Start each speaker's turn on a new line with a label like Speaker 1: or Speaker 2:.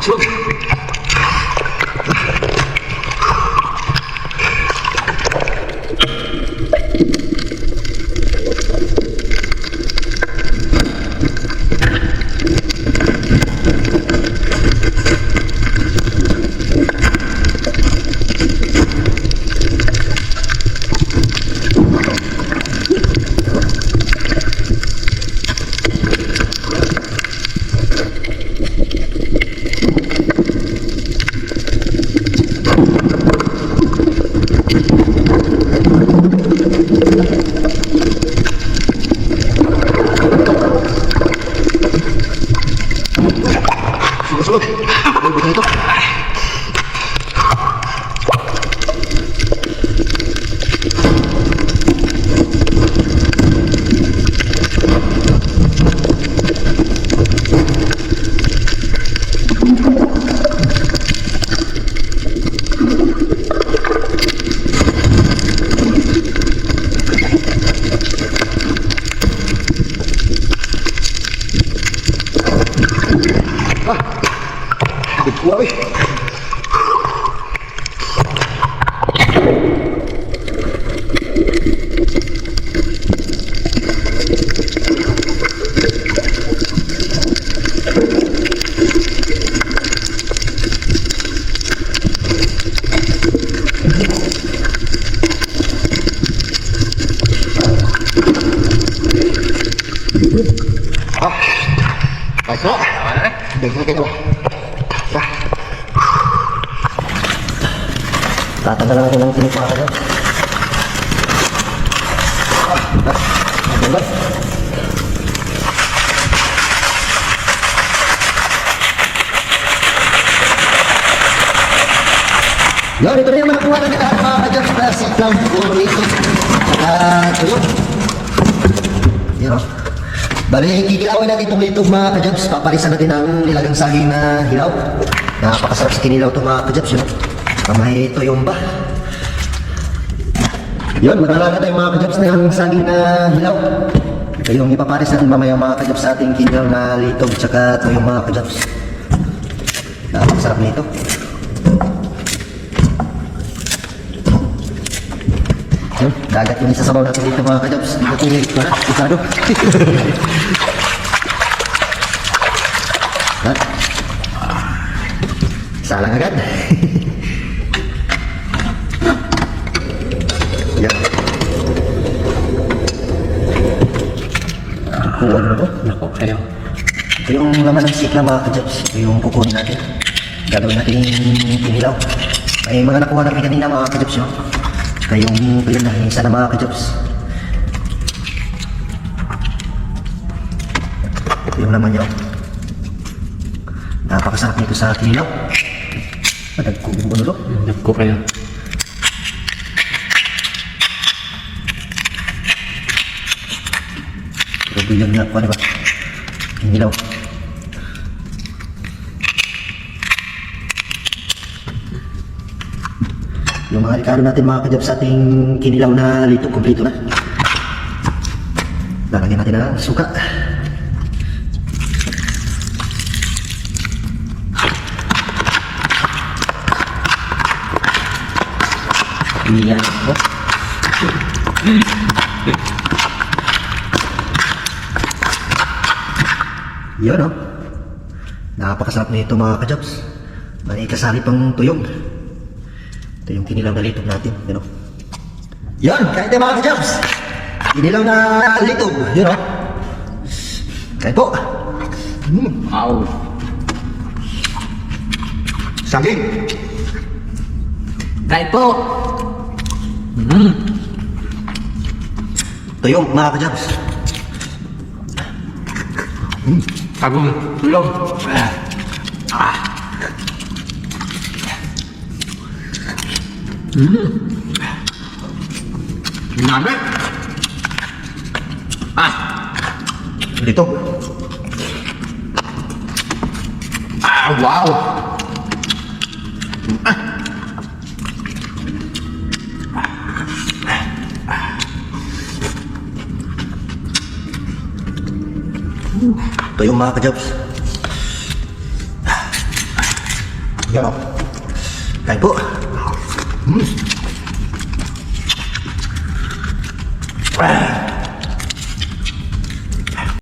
Speaker 1: Sugod. Sugod. Sulog. Lembut na ito. Uy. Baik po. Dengar kayo. Tatanggalan natin ng tinipaka dyan. Magandang. Yan, ito na yung nakuha na kita mga ka-jobs na siklang burrito. Ito yun. Yan o. Bali, kikilawin natin itong litog mga ka-jobs. Paparisan natin ang nilagang saging na hilaw. Napakasarap sa kinilaw itong mga ka-jobs yun. May tuyong ba? Yun, magalala tayo mga ka-jobs na yung saging na hilaw. Ito yung ipaparis natin mamaya mga ka-jobs sa ating kinilaw na litog tsaka tuyong mga ka-jobs. Napakasarap nito. Yun, dagat yung isasabaw natin dito mga ka-jobs. Ito na, isado. Salang agad. Yan. Kuha na ito.
Speaker 2: Naku, kayo.
Speaker 1: Ito yung laman ng sikla mga ka-jobs. Ito yung kukunin natin. Gagawin natin pinilaw. May mga nakuha natin kanina mga ka-jobs yun. Ito yung pilan na isa na mga ka-jobs. Ito yung laman nyo. Napakasarap nito sa pinilaw. Madagkubing bunulo.
Speaker 2: Naku, kayo.
Speaker 1: Bilang nga po, ano ba? Hinilaw. Yung mga rekado natin mga ka-jobs sa ating kinilaw na litog, kompleto na. Lalagyan natin na suka. Yan po. Yun o. Napakasarap na ito mga ka-jobs. May kasali pang tuyong. Ito yung kinilaw na litog natin. Yun o. Yun! Kain tayo mga ka-jobs! Kinilaw na litog. Yun o. Kain po.
Speaker 2: Wow.
Speaker 1: Saging.
Speaker 2: Kain po.
Speaker 1: Tuyong mga ka-jobs.
Speaker 2: Bagong tulong. Namin.
Speaker 1: Dito.
Speaker 2: Ah, wow!
Speaker 1: Ito yung mga kajabs. Yan o. Kain po. Mm.